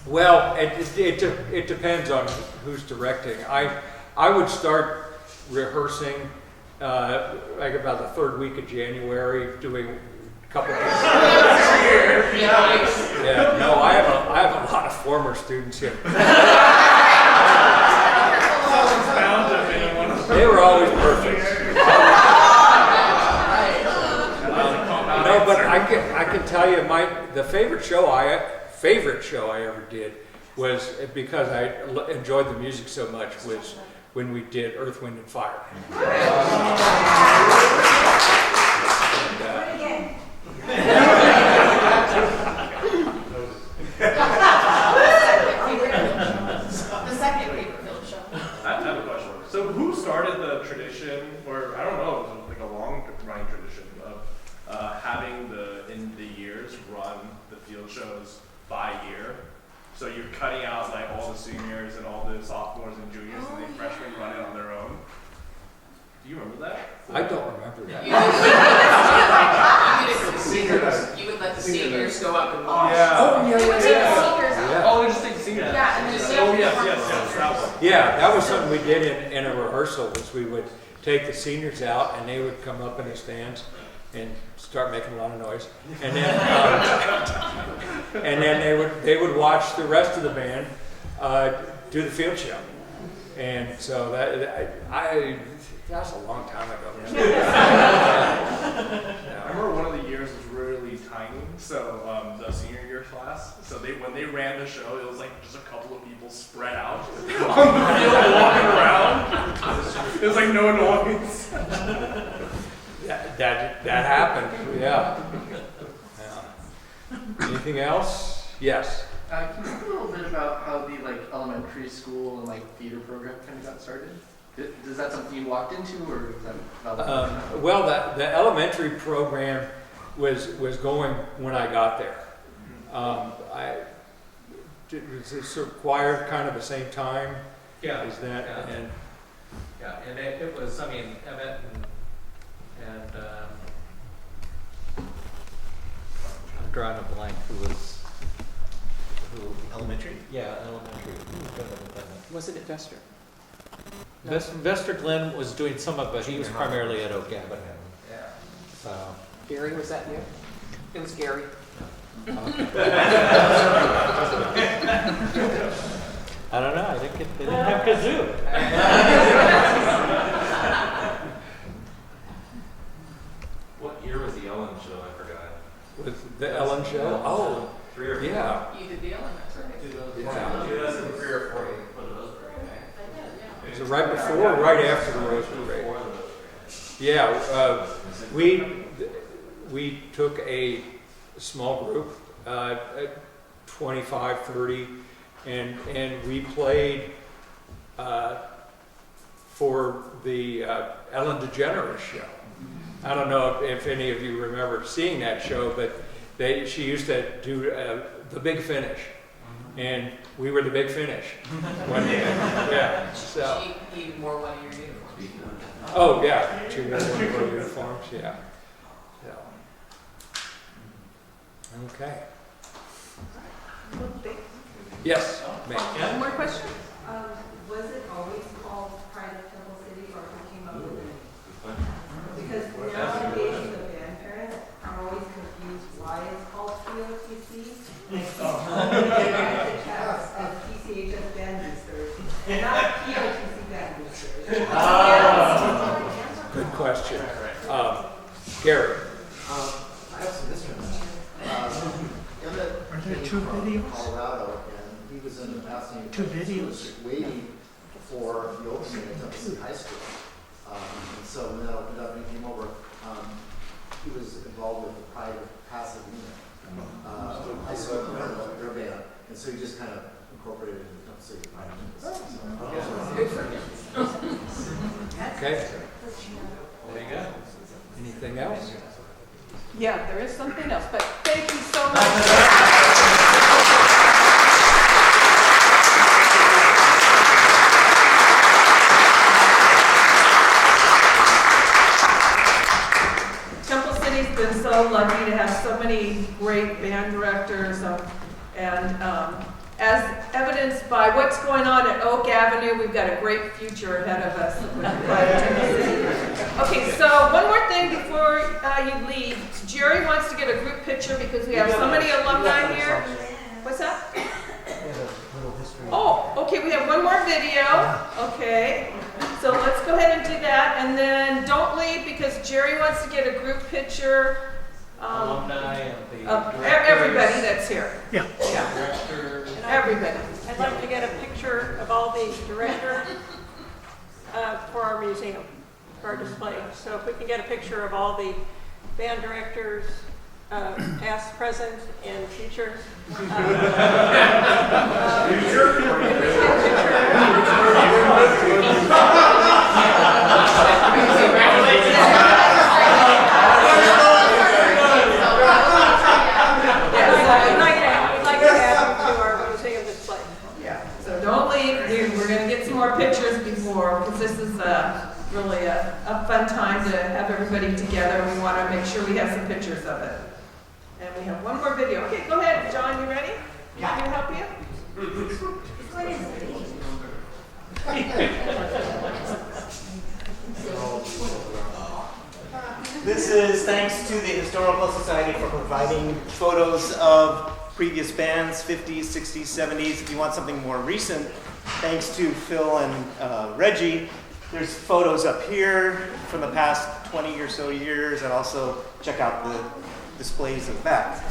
Well, it depends on who's directing. I would start rehearsing like about the third week of January, doing a couple of Yeah, no, I have a lot of former students here. They were always perfect. No, but I can tell you the favorite show I ever did was, because I enjoyed the music so much, was when we did Earth, Wind, and Fire.
The second favorite film show.
I have a question. So who started the tradition, or I don't know, it was like a long running tradition of having in the years run the field shows by year? So you're cutting out like all the seniors and all the sophomores and juniors, and the freshmen run it on their own. Do you remember that?
I don't remember that.
You would let the seniors go up and
Yeah.
watch.
Yeah.
Oh, they just take seniors.
Yeah, and then
Oh, yes, that one.
Yeah, that was something we did in a rehearsal. Was we would take the seniors out, and they would come up in the stands and start making a lot of noise, and then they would watch the rest of the band do the field show. And so that's a long time ago.
I remember one of the years was really tiny, so the senior year class. So when they ran the show, it was like just a couple of people spread out on the field walking around. It was like no noise.
That happened. Yeah. Anything else? Yes.
Can you talk a little bit about how the elementary school and theater program kind of got started? Is that something you walked into, or is that developed?
Well, the elementary program was going when I got there. Was this choir kind of the same time?
Yeah.
Is that
and it was, I mean, Emmett and I'm drawing a blank. Who?
Elementary?
Yeah, elementary.
Wasn't it Vester?
Vester Glenn was doing some of it. He was primarily at Oak Avenue.
Yeah.
So.
Gary, was that you? It was Gary.
I don't know. They didn't have kazoo.
What year was the Ellen show? I forgot.
Was the Ellen show? Oh,
3 or 4.
yeah.
You did the elements, right?
2003 or 4.
Was it right before or right after the Rose Parade? Yeah, we took a small group, 25, 30, and we played for the Ellen DeGeneres show. I don't know if any of you remember seeing that show, but she used to do the Big Finish, and we were the Big Finish. Yeah. So.
She wore one of your uniforms.
Oh yeah, she wore one of our uniforms. Yeah. So. Okay. Yes, ma'am.
One more question?
Was it always called Pride of Temple City, or who came up with it? Because nowadays the band parents are always confused why it's called POTC. Like as PCHS band boosters, not POTC band boosters.
Good question. Gary.
I have some history on that. Emmett
Are there
came
two
from
videos?
Colorado, and he was in the Pasadena.
Two
He
videos?
was waiting for the opening at Temple City High School. And so when that opened up and he came over, he was involved with the Pride of Pasadena high school their band. And so he just kind of incorporated it into Temple City Pride.
Okay. There you go. Anything else?
Yeah, there is something else, but thank you so much. Temple City's been so lucky to have so many great band directors, and as evidenced by what's going on at Oak Avenue, we've got a great future ahead of us with Temple City. Okay, so one more thing before you leave. Jerry wants to get a group picture because we have so many alumni here. What's that? Oh, okay, we have one more video. Okay, so let's go ahead and do that, and then don't leave because Jerry wants to get a group picture.
Alumni and the
Of everybody that's here.
Yeah.
directors.
Everybody.
I'd like to get a picture of all the directors for our museum, for our display. So if we can get a picture of all the band directors, past, present, and future. We'd like to add them to our museum display.
Yeah, so don't leave. We're going to get some more pictures before, because this is really a fun time to have everybody together. We want to make sure we have some pictures of it. And we have one more video. Okay, go ahead, John, you ready? Can you help you?
This is thanks to the Historical Society for providing photos of previous bands, 50s, 60s, 70s. If you want something more recent, thanks to Phil and Reggie, there's photos up here from the past 20 or so years, and also check out the displays in the back.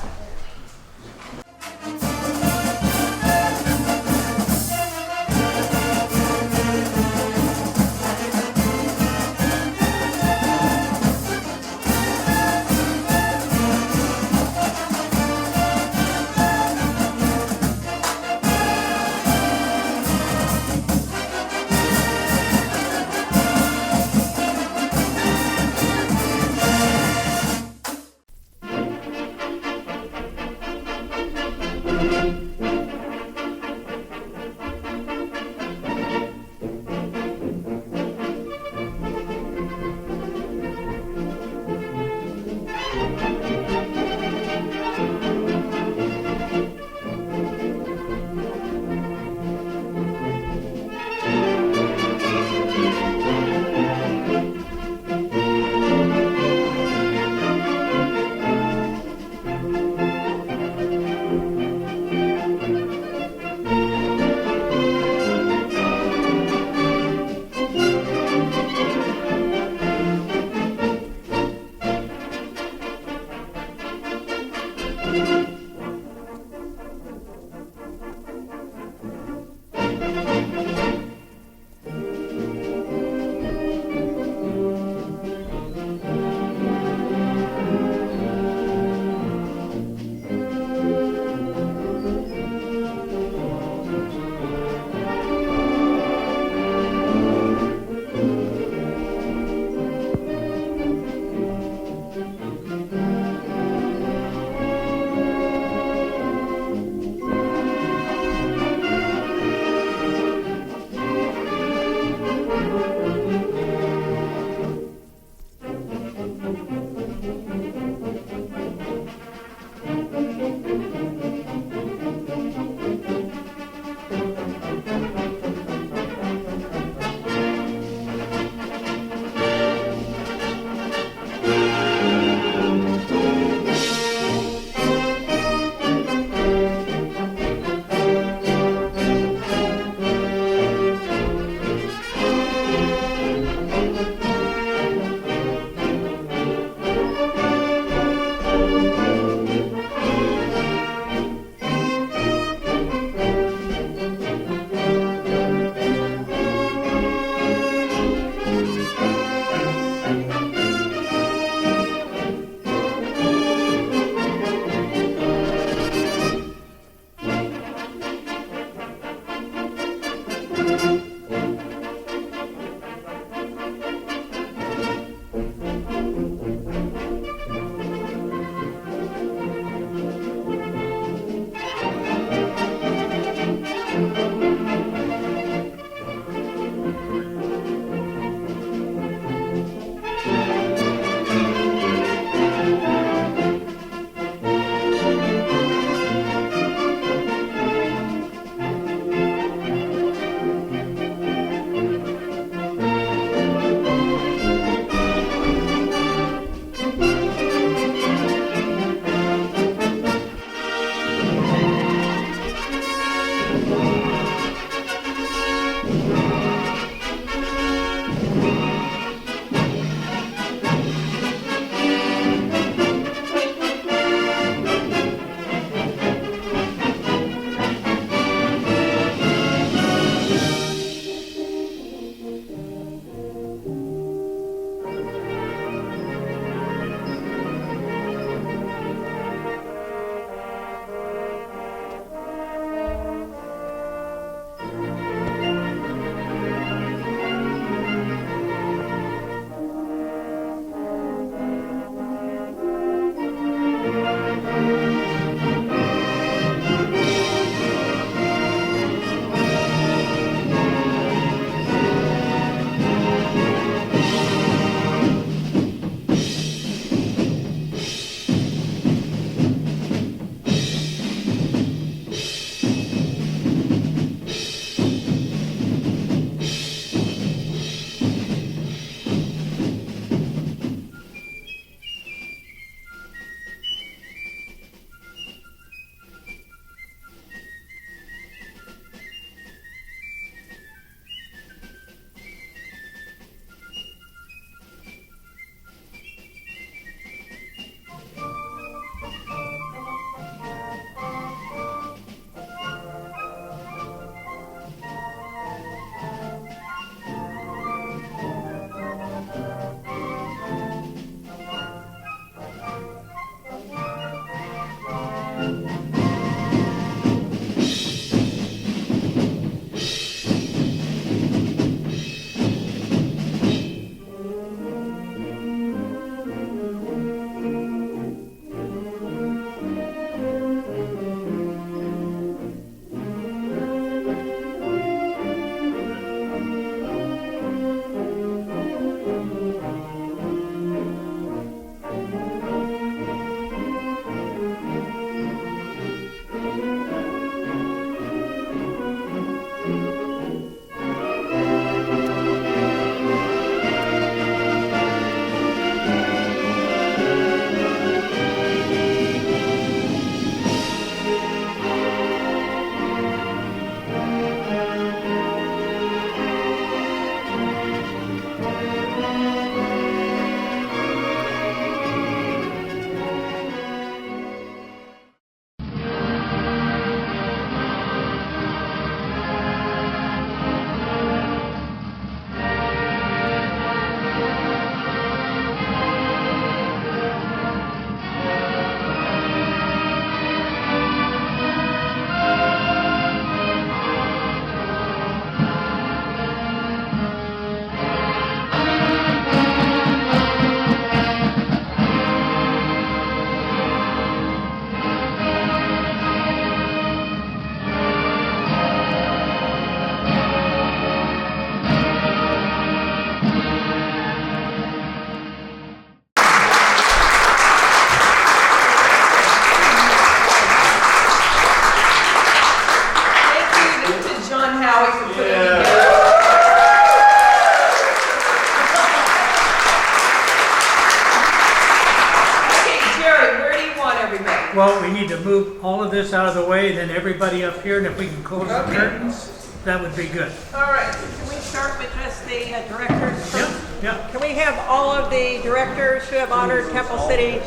Well, we need to move all of this out of the way, then everybody up here, and if we can close the
Okay.
curtains, that would be good.
All right.
Can we start with just the directors
Yep,
first?
yep.
Can we have all of the directors who have honored Temple City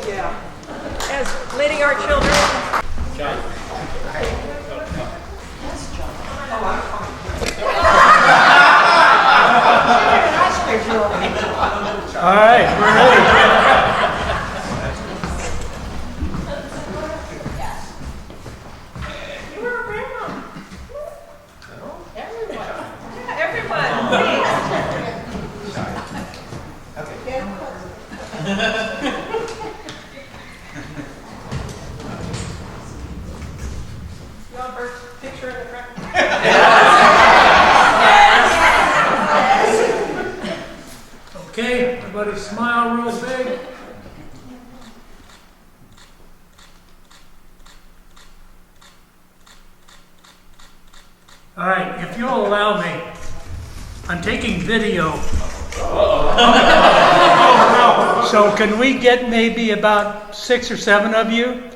as leading our children?
All right, we're ready.
You were a grandma. Everyone. Yeah, everyone,
You want Bert's picture in the front?
Okay, everybody smile real big. All right, if you'll allow me, I'm taking video. So can we get maybe about 6 or 7 of you?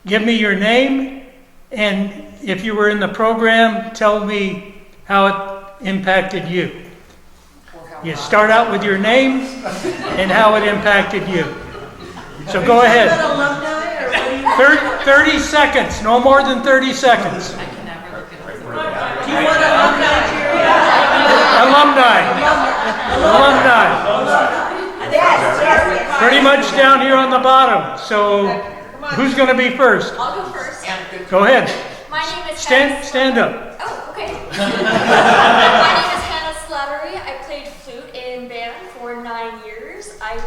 Give me your name, and if you were in the program, tell me how it impacted you. You start out with your name and how it impacted you. So go ahead. 30 seconds, no more than 30 seconds.
I can never look at it.
Do you want
Alumni. Pretty much down here on the bottom. So who's going to be first?
I'll go first.
Go ahead.
My name is Hannah.
Stand up.
Oh, okay. My name is Hannah Slattery. I played flute in band for 9 years. I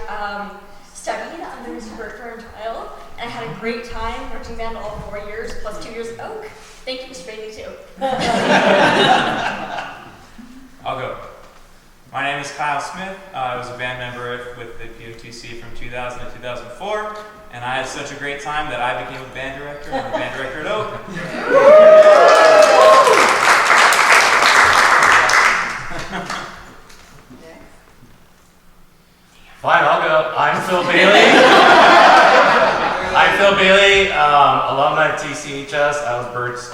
studied under Mr. Bert Ferntheil, and I had a great time working band all 4 years, plus 2 years of Oak. Thank you, Mr. Bailey, too.
I'll go. My name is Kyle Smith. I was a band member with the POTC from 2000 to 2004, and I had such a great time that I became a band director. I'm the band director at Oak.
Fine, I'll go. I'm Phil Bailey. I'm Phil Bailey, alumni of TCHS. I was Bert's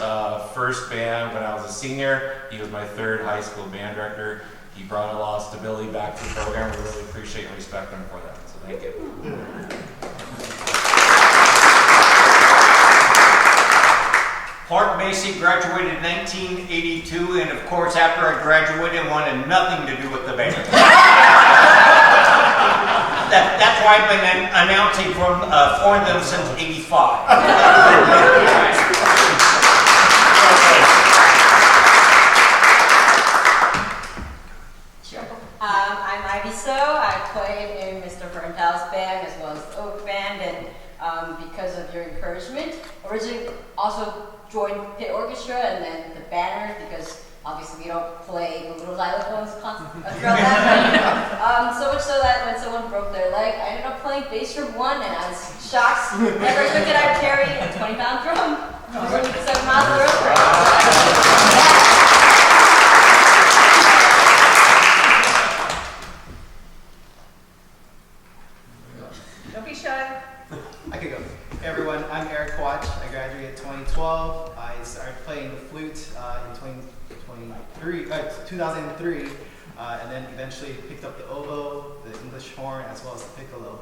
first band when I was a senior. He was my third high school band director. He brought a lot of stability back to the program. We really appreciate and respect him for that. So thank you.
Clark Macy graduated in 1982, and of course, after I graduated, wanted nothing to do with the band. That's why I've been announcing for them since '85.
Sure. I'm Ivy So. I played in Mr. Ferntheil's band as well as the Oak band, and because of your encouragement, originally also joined pit orchestra and then the banner, because obviously we don't play the little xylophones throughout that. So much so that when someone broke their leg, I ended up playing bass drum 1, and I was shocked. Never expected I'd carry a 20-pound drum. I was only 7 miles the road.
Don't be shy.
I could go. Hey everyone, I'm Eric Quatch. I graduated 2012. I started playing the flute in 2003, and then eventually picked up the oboe, the English horn, as well as the piccolo.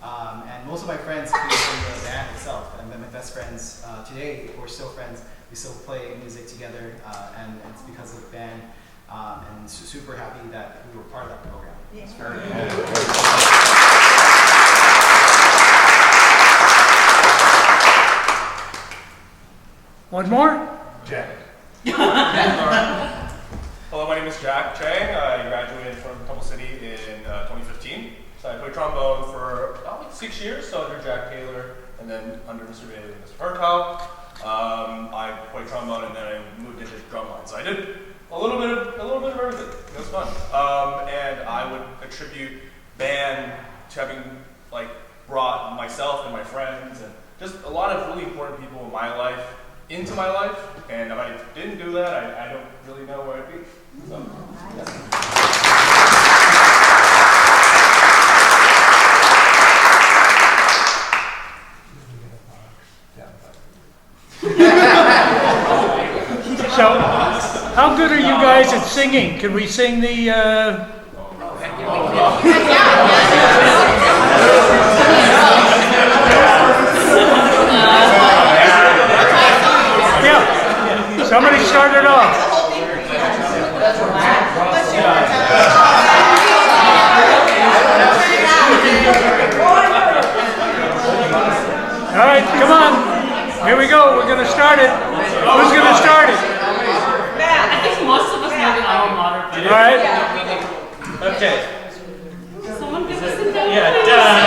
And most of my friends came from the band itself, and my best friends today, we're still friends. We still play music together, and it's because of the band. And super happy that we were part of that program. It's very
One more?
Jack. Hello, my name is Jack Chang. I graduated from Temple City in 2015. So I played trombone for about 6 years, so under Jack Taylor, and then under Mr. Bailey and Mr. Ferntheil. I played trombone, and then I moved into drumline. So I did a little bit of everything. It was fun, and I would attribute band to having brought myself and my friends and just a lot of really important people in my life into my life, and if I didn't do that, I don't really know where I'd be. So, yeah.
good are you guys at singing? Can we sing the, yeah, somebody start it off. All right, come on. Here we go. We're going to start it. Who's going to start it?
I think most of us know the alma mater.
All right.
Okay.
Someone give us a
Yeah.